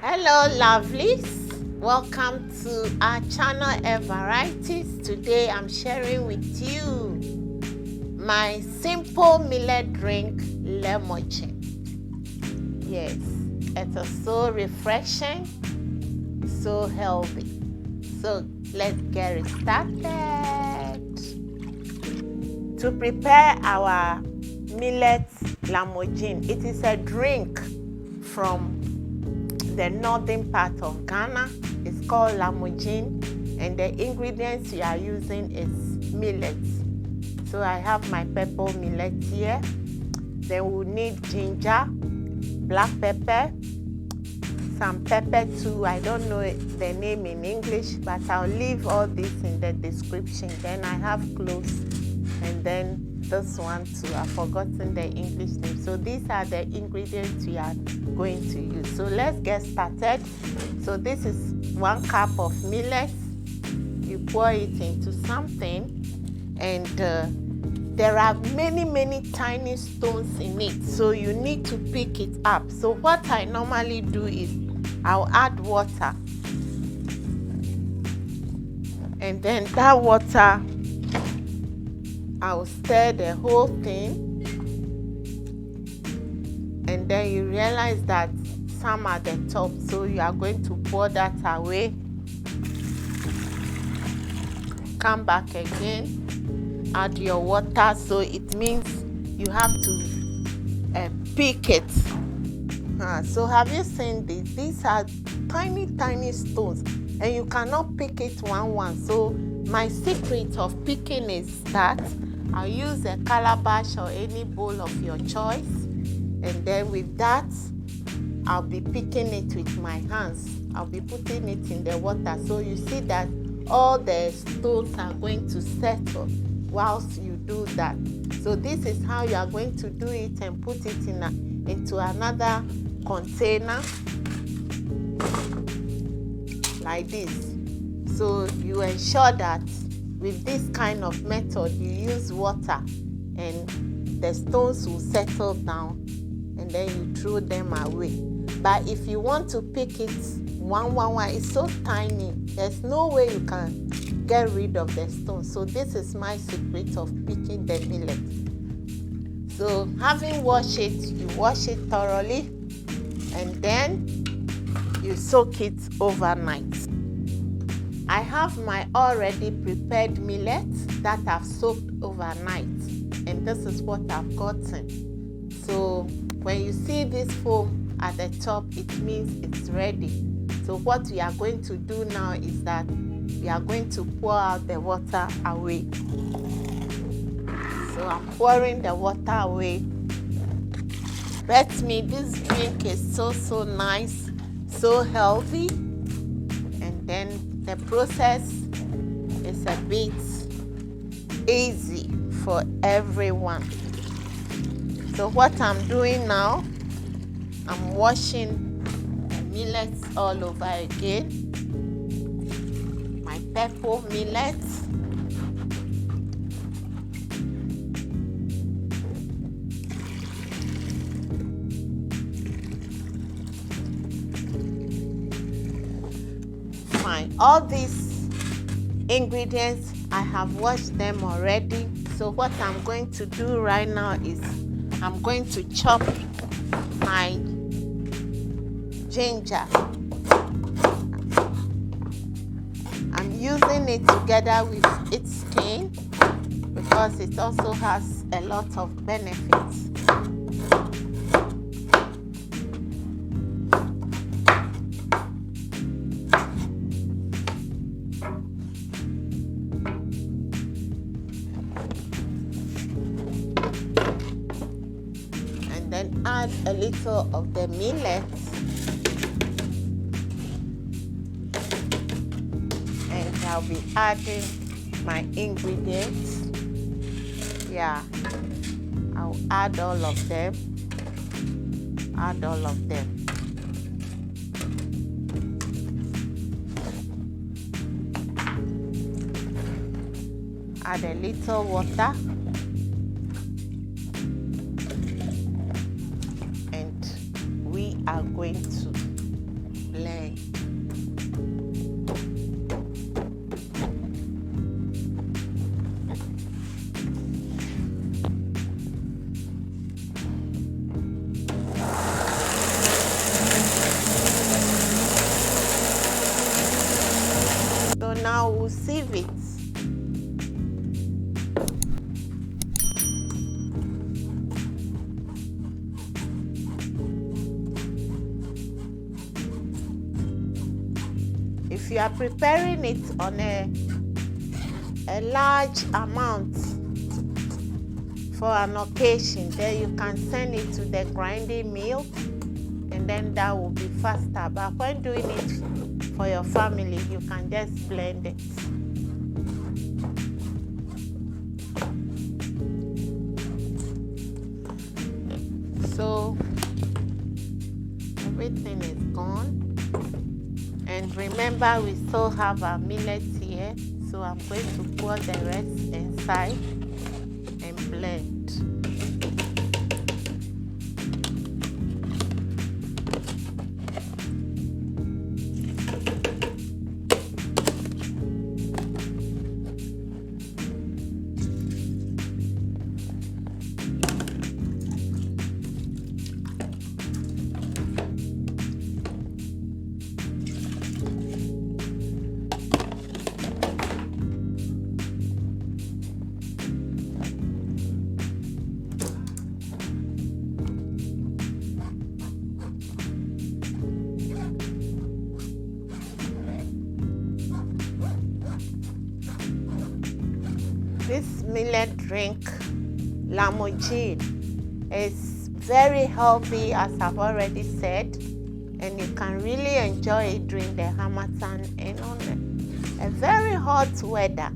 Hello lovelies, welcome to our channel Varieties. Today I'm sharing with you my simple millet drink, Lamugin. Yes, it is so refreshing, so healthy. So let's get it started. To prepare our millet Lamugin, it is a drink from the northern part of Ghana. It's called Lamugin, and the ingredients we are using is millet. So I have my pepper millet here. Then we'll need ginger, black pepper, some pepper too. I don't know the name in English, but I'll leave all this in the description. Then I have cloves, and then this one too. I've forgotten the English name. So these are the ingredients we are going to use. So let's get started. So this is 1 cup of millet. You pour it into something, and there are many tiny stones in it, so you need to pick it up. So what I normally do is I'll add water, and then that water, I'll stir the whole thing, and then you realize that some at the top, so you are going to pour that away. Come back again, add your water, so it means you have to pick it. So have you seen this? These are tiny stones, and you cannot pick it one. So my secret of picking is that I'll use a calabash or any bowl of your choice, and then with that I'll be picking it with my hands. I'll be putting it in the water, so you see that all the stones are going to settle whilst you do that. So this is how you are going to do it, and put it into another container like this. So you ensure that with this kind of method you use water, and the stones will settle down, and then you throw them away. But if you want to pick it one, it's so tiny, there's no way you can get rid of the stones. So this is my secret of picking the millet. So having washed it, you wash it thoroughly, and then you soak it overnight. I have my already prepared millet that I've soaked overnight, and this is what I've gotten. So when you see this foam at the top, it means it's ready. So what we are going to do now is that we are going to pour out the water away. So I'm pouring the water away. Bet me, this drink is so nice, so healthy, and then the process is a bit easy for everyone. So what I'm doing now, I'm washing the millet all over again. My pepper millet. Fine. All these ingredients, I have washed them already. So what I'm going to do right now is I'm going to chop my ginger. I'm using it together with its skin because it also has a lot of benefits. And then add a little of the millet, and I'll be adding my ingredients. Yeah, I'll add all of them. Add all of them. Add a little water. are going to blend. So now we'll sieve it. If you are preparing it on a large amount for an occasion, then you can send it to the grinding mill, and then that will be faster. But when doing it for your family, you can just blend it. So everything is gone. And remember, we still have our millet here, so I'm going to pour the rest inside and blend. This millet drink, Lamugin, is very healthy, as I've already said, and you can really enjoy it during the Harmattan and on a very hot weather.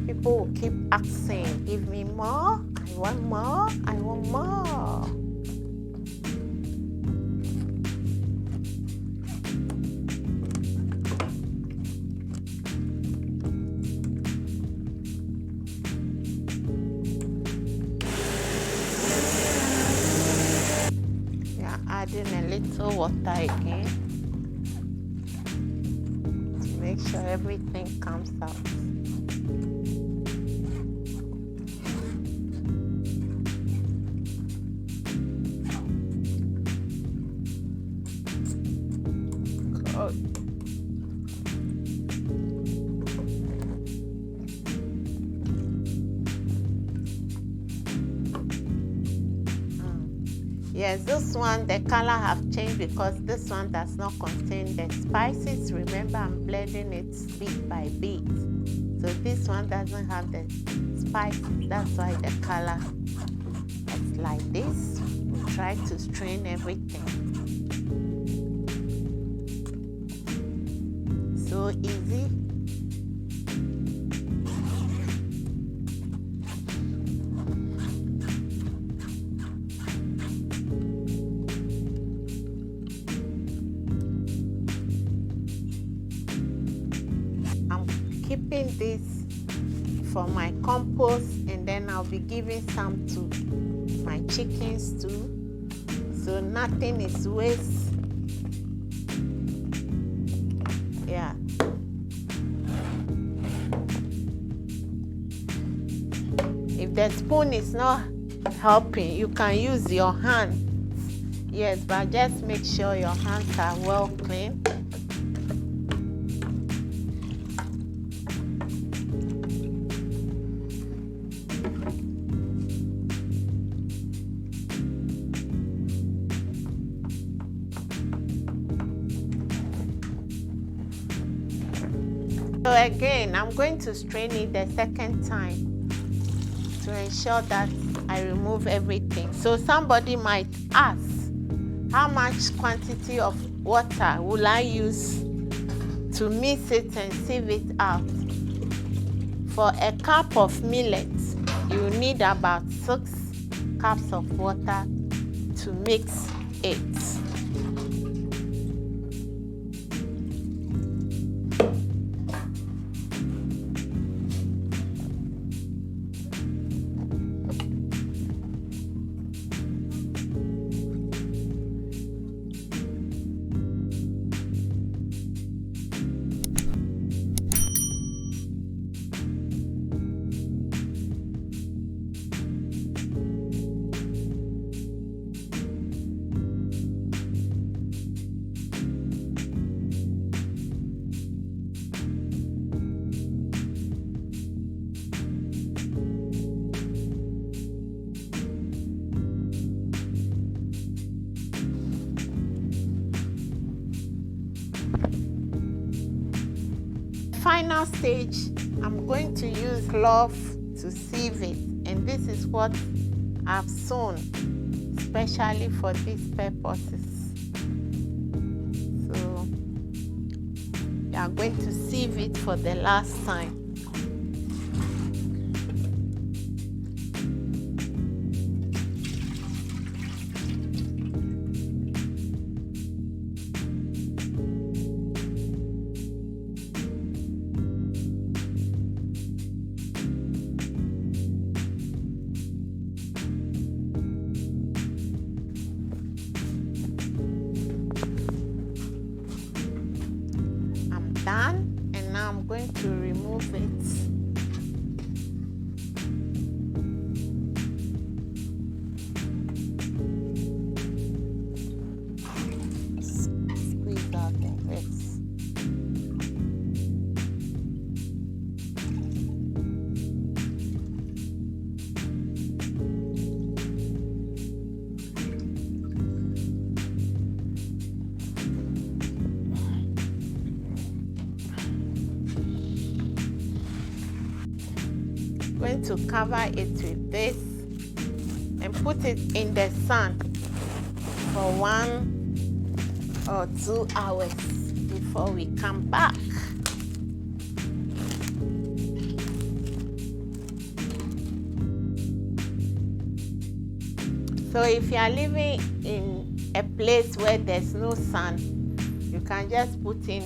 People will keep asking, give me more, I want more, I want more. Adding a little water again to make sure everything comes out. Good. Yes, this one, the color have changed because this one does not contain the spices. Remember, I'm blending it bit by bit. So this one doesn't have the spices. That's why the color is like this. We try to strain everything. So easy. Keeping this for my compost, and then I'll be giving some to my chickens too, so nothing is waste. Yeah. If the spoon is not helping, you can use your hand. Yes, but just make sure your hands are well clean. So again, I'm going to strain it the second time to ensure that I remove everything. So somebody might ask, how much quantity of water will I use to mix it and sieve it out? For a cup of millet, you need about 6 cups of water to mix it. final stage, I'm going to use cloth to sieve it, and this is what I've sewn especially for these purposes. So we are going to sieve it for the last time. Done, and now I'm going to remove it. Squeeze out the rest. Going to cover it with this and put it in the sun for 1 or 2 hours before we come back. So if you are living in a place where there's no sun, you can just put in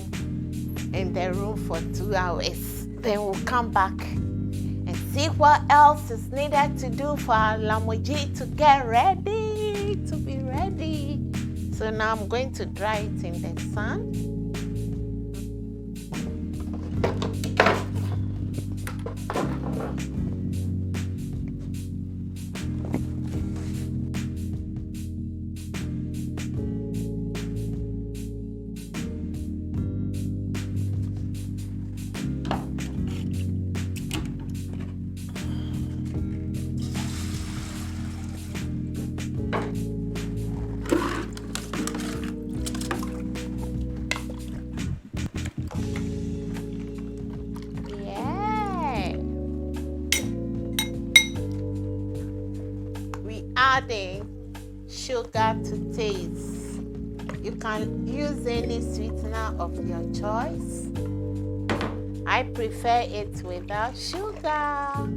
the room for 2 hours. Then we'll come back and see what else is needed to do for our lamugin to get ready, to be ready. So now I'm going to dry it in the sun. Adding sugar to taste. You can use any sweetener of your choice. I prefer it without sugar.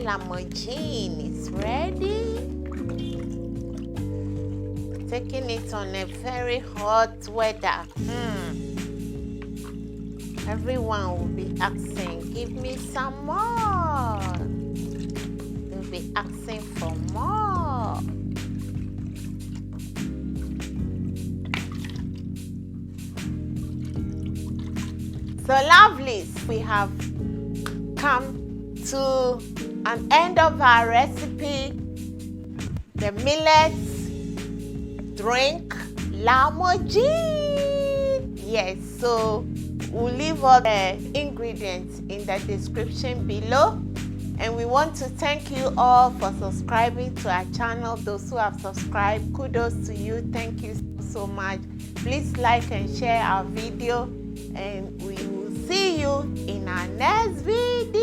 Lamugin is ready. Taking it on a very hot weather. Everyone will be asking, give me some more. They'll be asking for more. So lovelies, we have come to an end of our recipe, the millet drink Lamugin. Yes, so we'll leave all the ingredients in the description below. And we want to thank you all for subscribing to our channel. Those who have subscribed, kudos to you. Thank you so much. Please like and share our video, and we will see you in our next video.